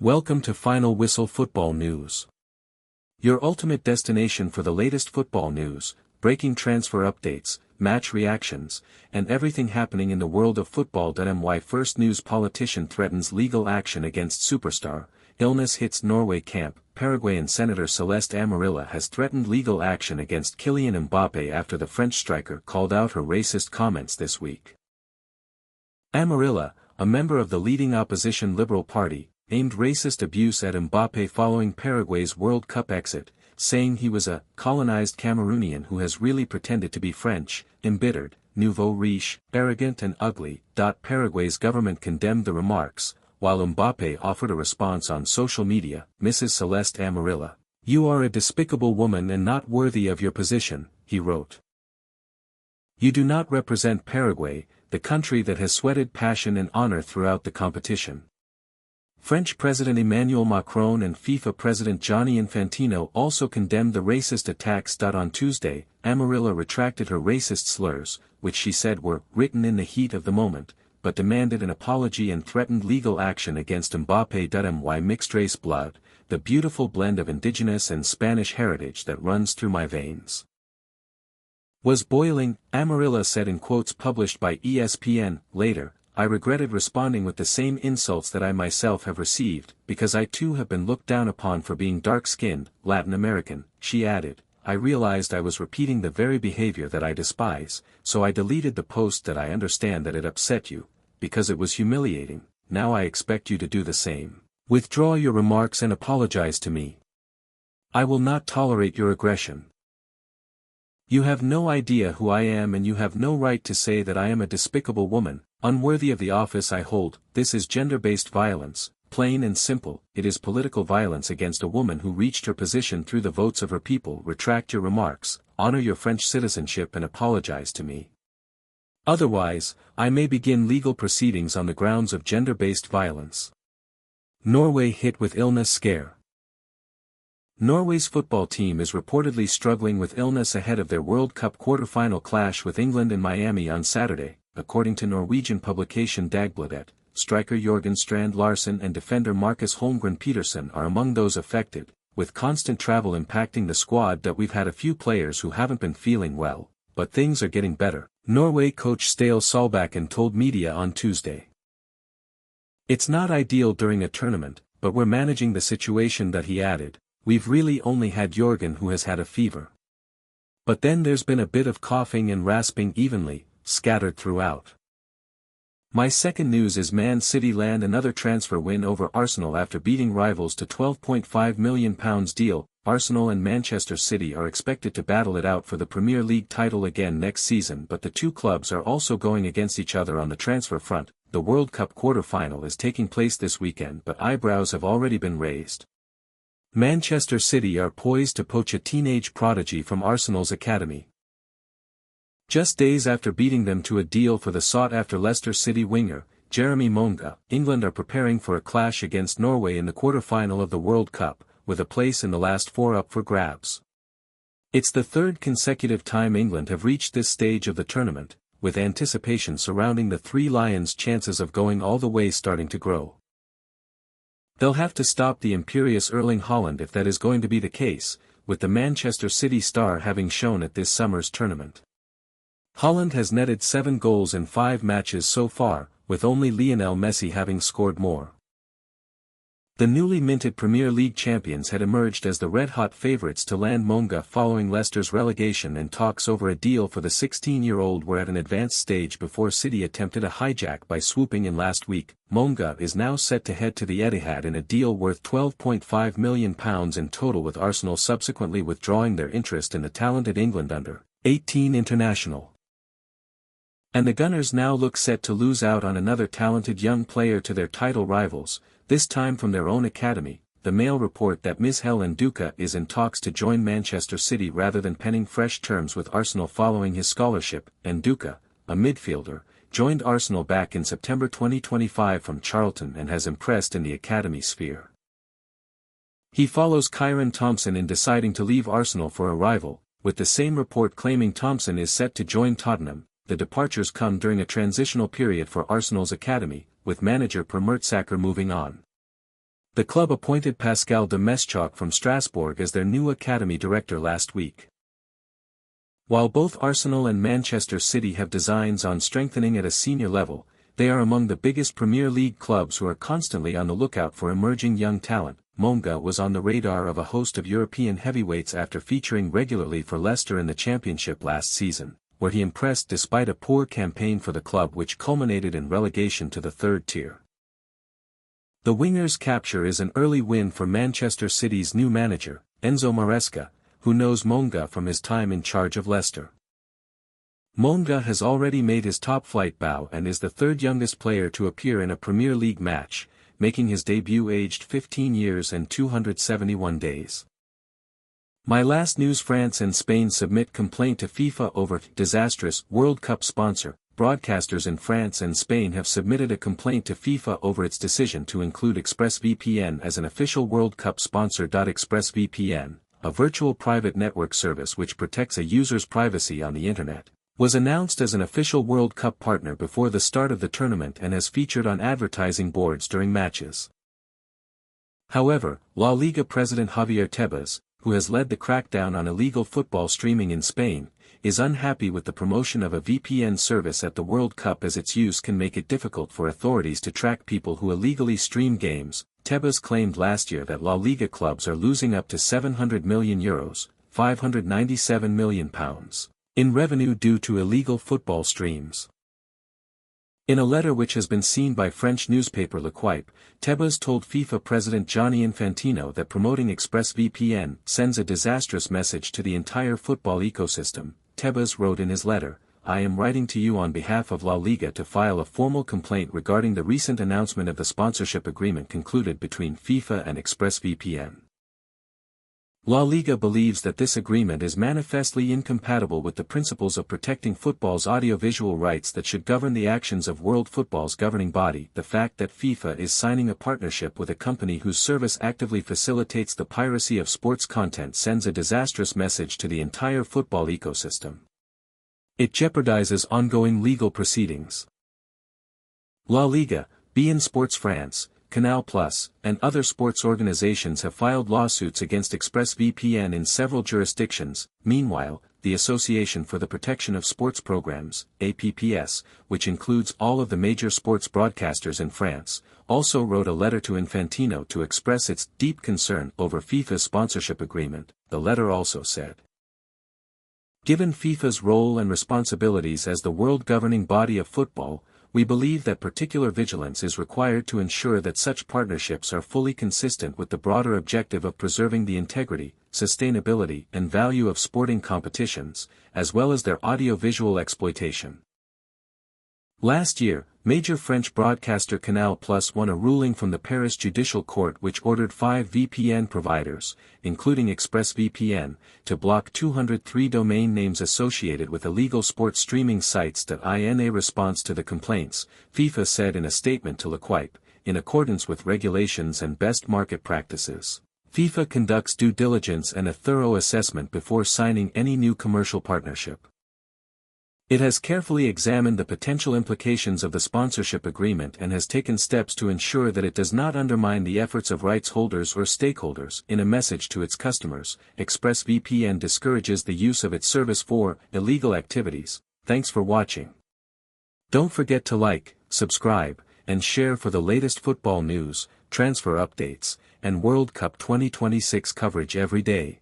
Welcome to Final Whistle Football News. Your ultimate destination for the latest football news, breaking transfer updates, match reactions, and everything happening in the world of football. My first news: politician threatens legal action against superstar, illness hits Norway camp. Paraguayan Senator Celeste Amarilla has threatened legal action against Kylian Mbappé after the French striker called out her racist comments this week. Amarilla, a member of the leading opposition Liberal Party, aimed racist abuse at Mbappé following Paraguay's World Cup exit, saying he was a colonized Cameroonian who has really pretended to be French, embittered, nouveau riche, arrogant and ugly. Paraguay's government condemned the remarks, while Mbappé offered a response on social media. Mrs. Celeste Amarilla, "You are a despicable woman and not worthy of your position," he wrote. "You do not represent Paraguay, the country that has sweated passion and honor throughout the competition." French President Emmanuel Macron and FIFA President Gianni Infantino also condemned the racist attacks. On Tuesday, Amarilla retracted her racist slurs, which she said were written in the heat of the moment, but demanded an apology and threatened legal action against Mbappé. My mixed-race blood, the beautiful blend of indigenous and Spanish heritage that runs through my veins, was boiling, Amarilla said in quotes published by ESPN. Later, "I regretted responding with the same insults that I myself have received, because I too have been looked down upon for being dark-skinned, Latin American," she added. "I realized I was repeating the very behavior that I despise, so I deleted the post. That I understand that it upset you, because it was humiliating. Now I expect you to do the same. Withdraw your remarks and apologize to me. I will not tolerate your aggression. You have no idea who I am and you have no right to say that I am a despicable woman, unworthy of the office I hold. This is gender-based violence, plain and simple. It is political violence against a woman who reached her position through the votes of her people. Retract your remarks, honor your French citizenship and apologize to me. Otherwise, I may begin legal proceedings on the grounds of gender-based violence." Norway hit with illness scare. Norway's football team is reportedly struggling with illness ahead of their World Cup quarter-final clash with England in Miami on Saturday, according to Norwegian publication Dagbladet. Striker Jørgen Strand Larsen and defender Marcus Holmgren Petersen are among those affected, with constant travel impacting the squad. We've had a few players who haven't been feeling well, but things are getting better, Norway coach Ståle Solbakken told media on Tuesday. "It's not ideal during a tournament, but we're managing the situation." He added, "We've really only had Jørgen who has had a fever. But then there's been a bit of coughing and rasping evenly, scattered throughout." My second news is Man City land another transfer win over Arsenal after beating rivals to £12.5 million deal. Arsenal and Manchester City are expected to battle it out for the Premier League title again next season, but the two clubs are also going against each other on the transfer front. The World Cup quarter-final is taking place this weekend, but eyebrows have already been raised. Manchester City are poised to poach a teenage prodigy from Arsenal's academy. Just days after beating them to a deal for the sought-after Leicester City winger, Jeremy Monga, England are preparing for a clash against Norway in the quarter-final of the World Cup, with a place in the last four up for grabs. It's the third consecutive time England have reached this stage of the tournament, with anticipation surrounding the Three Lions' chances of going all the way starting to grow. They'll have to stop the imperious Erling Haaland if that is going to be the case, with the Manchester City star having shown at this summer's tournament. Haaland has netted 7 goals in 5 matches so far, with only Lionel Messi having scored more. The newly minted Premier League champions had emerged as the red-hot favourites to land Monga following Leicester's relegation, and talks over a deal for the 16-year-old were at an advanced stage before City attempted a hijack by swooping in last week. Monga is now set to head to the Etihad in a deal worth £12.5 million in total, with Arsenal subsequently withdrawing their interest in the talented England under-18 international. And the Gunners now look set to lose out on another talented young player to their title rivals, this time from their own academy. The Mail report that Mishael Nduka is in talks to join Manchester City rather than penning fresh terms with Arsenal following his scholarship. Nduka, a midfielder, joined Arsenal back in September 2025 from Charlton and has impressed in the academy sphere. He follows Kyron Thompson in deciding to leave Arsenal for a rival, with the same report claiming Thompson is set to join Tottenham. The departures come during a transitional period for Arsenal's academy, with manager Per Mertesacker moving on. The club appointed Pascal de Meschok from Strasbourg as their new academy director last week. While both Arsenal and Manchester City have designs on strengthening at a senior level, they are among the biggest Premier League clubs who are constantly on the lookout for emerging young talent. Monga was on the radar of a host of European heavyweights after featuring regularly for Leicester in the Championship last season, where he impressed despite a poor campaign for the club which culminated in relegation to the third tier. The winger's capture is an early win for Manchester City's new manager, Enzo Maresca, who knows Monga from his time in charge of Leicester. Monga has already made his top-flight bow and is the third youngest player to appear in a Premier League match, making his debut aged 15 years and 271 days. My last news: France and Spain submit complaint to FIFA over disastrous World Cup sponsor. Broadcasters in France and Spain have submitted a complaint to FIFA over its decision to include ExpressVPN as an official World Cup sponsor. ExpressVPN, a virtual private network service which protects a user's privacy on the Internet, was announced as an official World Cup partner before the start of the tournament and has featured on advertising boards during matches. However, La Liga president Javier Tebas, who has led the crackdown on illegal football streaming in Spain, is unhappy with the promotion of a VPN service at the World Cup as its use can make it difficult for authorities to track people who illegally stream games. Tebas claimed last year that La Liga clubs are losing up to €700 million, £597 million, in revenue due to illegal football streams. In a letter which has been seen by French newspaper L'Equipe, Tebas told FIFA President Gianni Infantino that promoting ExpressVPN sends a disastrous message to the entire football ecosystem. Tebas wrote in his letter, "I am writing to you on behalf of La Liga to file a formal complaint regarding the recent announcement of the sponsorship agreement concluded between FIFA and ExpressVPN. La Liga believes that this agreement is manifestly incompatible with the principles of protecting football's audiovisual rights that should govern the actions of world football's governing body. The fact that FIFA is signing a partnership with a company whose service actively facilitates the piracy of sports content sends a disastrous message to the entire football ecosystem. It jeopardizes ongoing legal proceedings. La Liga, beIN Sports France, Canal+, and other sports organizations have filed lawsuits against ExpressVPN in several jurisdictions. Meanwhile, the Association for the Protection of Sports Programs, APPS, which includes all of the major sports broadcasters in France, also wrote a letter to Infantino to express its deep concern over FIFA's sponsorship agreement. The letter also said, "Given FIFA's role and responsibilities as the world governing body of football, we believe that particular vigilance is required to ensure that such partnerships are fully consistent with the broader objective of preserving the integrity, sustainability and value of sporting competitions, as well as their audiovisual exploitation." Last year, major French broadcaster Canal+ won a ruling from the Paris Judicial Court which ordered 5 VPN providers, including ExpressVPN, to block 203 domain names associated with illegal sports streaming sites. In a response to the complaints, FIFA said in a statement to L'Equipe, in accordance with regulations and best market practices, FIFA conducts due diligence and a thorough assessment before signing any new commercial partnership. It has carefully examined the potential implications of the sponsorship agreement and has taken steps to ensure that it does not undermine the efforts of rights holders or stakeholders. In a message to its customers, ExpressVPN discourages the use of its service for illegal activities. Thanks for watching. Don't forget to like, subscribe, and share for the latest football news, transfer updates, and World Cup 2026 coverage every day.